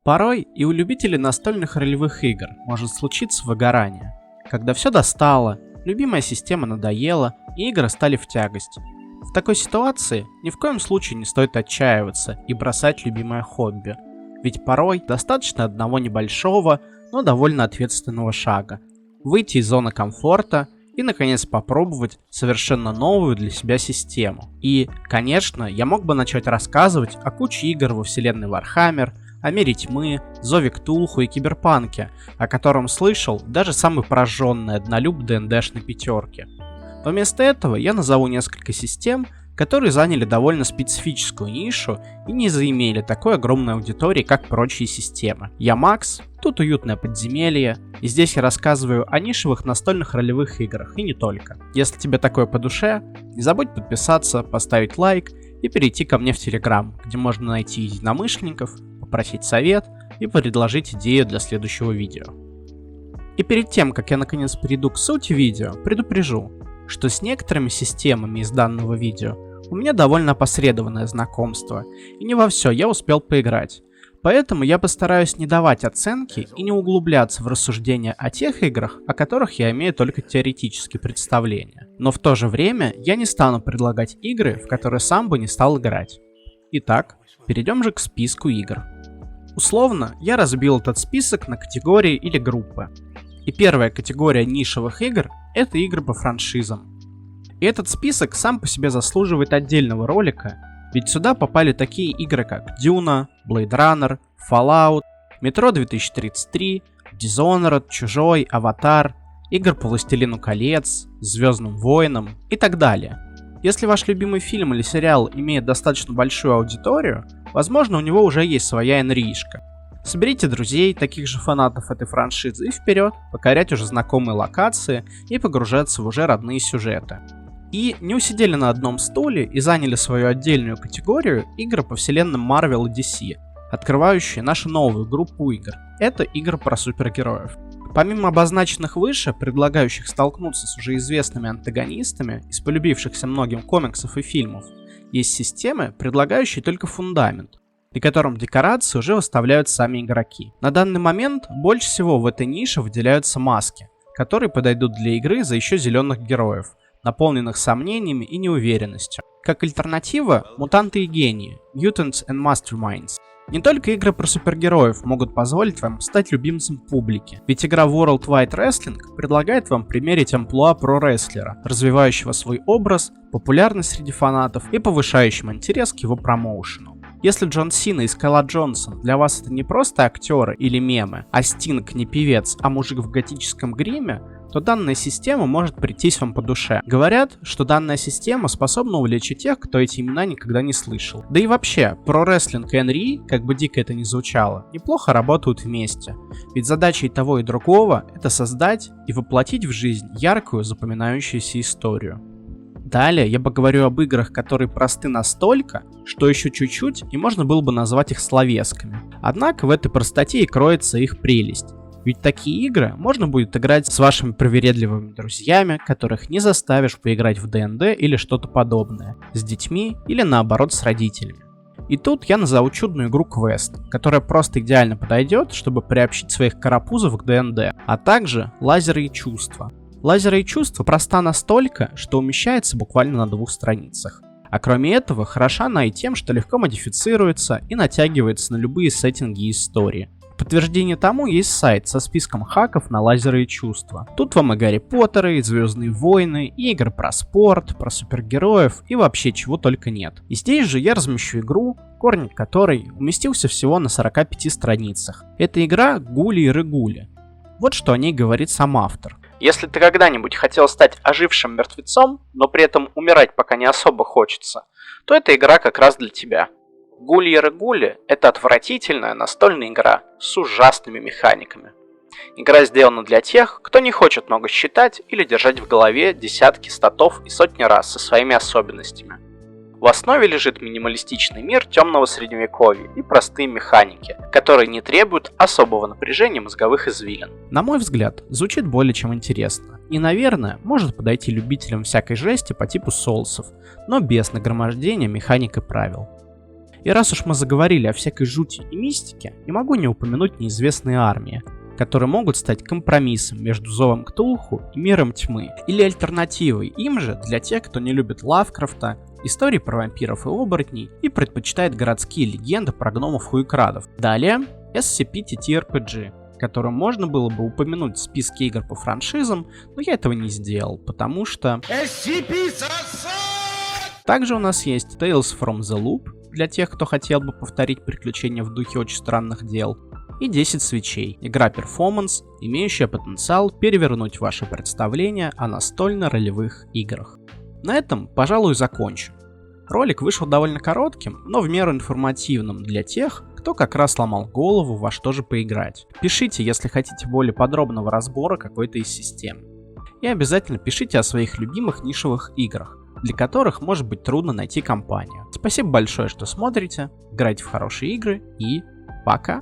Порой и у любителей настольных ролевых игр может случиться выгорание, когда все достало, любимая система надоела и игры стали в тягость. В такой ситуации ни в коем случае не стоит отчаиваться и бросать любимое хобби, ведь порой достаточно одного небольшого, но довольно ответственного шага – выйти из зоны комфорта и наконец попробовать совершенно новую для себя систему. И, конечно, я мог бы начать рассказывать о куче игр во вселенной Warhammer, о Мире Тьмы, Зове Ктулху и Киберпанке, о котором слышал даже самый пораженный однолюб ДНДшной пятерки. Но вместо этого я назову несколько систем, которые заняли довольно специфическую нишу и не заимели такой огромной аудитории, как прочие системы. Я Макс, тут уютное подземелье, и здесь я рассказываю о нишевых настольных ролевых играх, и не только. Если тебе такое по душе, не забудь подписаться, поставить лайк и перейти ко мне в Telegram, где можно найти единомышленников, попросить совет и предложить идею для следующего видео. И перед тем, как я наконец перейду к сути видео, предупрежу, что с некоторыми системами из данного видео у меня довольно опосредованное знакомство, и не во все я успел поиграть. Поэтому я постараюсь не давать оценки и не углубляться в рассуждения о тех играх, о которых я имею только теоретические представления. Но в то же время я не стану предлагать игры, в которые сам бы не стал играть. Итак, перейдем же к списку игр. Условно, я разбил этот список на категории или группы. И первая категория нишевых игр – это игры по франшизам. И этот список сам по себе заслуживает отдельного ролика, ведь сюда попали такие игры как Duna, Blade Runner, Fallout, Metro 2033, Dishonored, Чужой, Аватар, игр по Властелину колец, Звездным войнам и так далее. Если ваш любимый фильм или сериал имеет достаточно большую аудиторию, возможно, у него уже есть своя энришка. Соберите друзей, таких же фанатов этой франшизы, и вперед, покорять уже знакомые локации и погружаться в уже родные сюжеты. И не усидели на одном стуле и заняли свою отдельную категорию игры по вселенным Marvel и DC, открывающие нашу новую группу игр. Это игры про супергероев. Помимо обозначенных выше, предлагающих столкнуться с уже известными антагонистами из полюбившихся многим комиксов и фильмов, есть системы, предлагающие только фундамент, при котором декорации уже выставляют сами игроки. На данный момент больше всего в этой нише выделяются маски, которые подойдут для игры за еще зеленых героев, наполненных сомнениями и неуверенностью. Как альтернатива, мутанты и гении, Mutants and Masterminds. Не только игры про супергероев могут позволить вам стать любимцем публики, ведь игра World Wide Wrestling предлагает вам примерить амплуа про-рестлера, развивающего свой образ, популярность среди фанатов и повышающим интерес к его промоушену. Если Джон Сина и Скала Джонсон для вас это не просто актеры или мемы, а Стинг не певец, а мужик в готическом гриме, то данная система может прийтись вам по душе. Говорят, что данная система способна увлечь и тех, кто эти имена никогда не слышал. Да и вообще, про-рестлинг и НРИ, как бы дико это ни звучало, неплохо работают вместе. Ведь задача и того, и другого — это создать и воплотить в жизнь яркую, запоминающуюся историю. Далее я поговорю об играх, которые просты настолько, что еще чуть-чуть и можно было бы назвать их словесками. Однако в этой простоте и кроется их прелесть. Ведь такие игры можно будет играть с вашими привередливыми друзьями, которых не заставишь поиграть в ДНД или что-то подобное, с детьми или наоборот с родителями. И тут я назову чудную игру Quest, которая просто идеально подойдет, чтобы приобщить своих карапузов к ДНД, а также Лазеры и чувства. Лазеры и чувства проста настолько, что умещается буквально на 2 страницах. А кроме этого, хороша она и тем, что легко модифицируется и натягивается на любые сеттинги и истории. В подтверждение тому есть сайт со списком хаков на лазеры и чувства. Тут вам и Гарри Поттеры, и Звездные войны, и игры про спорт, про супергероев и вообще чего только нет. И здесь же я размещу игру, корень которой уместился всего на 45 страницах. Это игра Гули и Рыгули. Вот что о ней говорит сам автор. Если ты когда-нибудь хотел стать ожившим мертвецом, но при этом умирать пока не особо хочется, то эта игра как раз для тебя. Гули и Рыгули — это отвратительная настольная игра с ужасными механиками. Игра сделана для тех, кто не хочет много считать или держать в голове десятки статов и сотни раз со своими особенностями. В основе лежит минималистичный мир темного средневековья и простые механики, которые не требуют особого напряжения мозговых извилин. На мой взгляд, звучит более чем интересно. И, наверное, может подойти любителям всякой жести по типу соусов, но без нагромождения механик и правил. И раз уж мы заговорили о всякой жути и мистике, не могу не упомянуть неизвестные армии, которые могут стать компромиссом между Зовом Ктулху и Миром Тьмы, или альтернативой им же для тех, кто не любит Лавкрафта, истории про вампиров и оборотней и предпочитает городские легенды про гномов-хуекрадов. Далее SCP-TTRPG, которую можно было бы упомянуть в списке игр по франшизам, но я этого не сделал, потому что... Также у нас есть Tales from the Loop, для тех, кто хотел бы повторить приключения в духе Очень странных дел, и 10 свечей, игра-перформанс, имеющая потенциал перевернуть ваше представление о настольно-ролевых играх. На этом, пожалуй, закончу. Ролик вышел довольно коротким, но в меру информативным для тех, кто как раз ломал голову, во что же поиграть. Пишите, если хотите более подробного разбора какой-то из систем. И обязательно пишите о своих любимых нишевых играх, для которых может быть трудно найти компанию. Спасибо большое, что смотрите, играйте в хорошие игры и пока!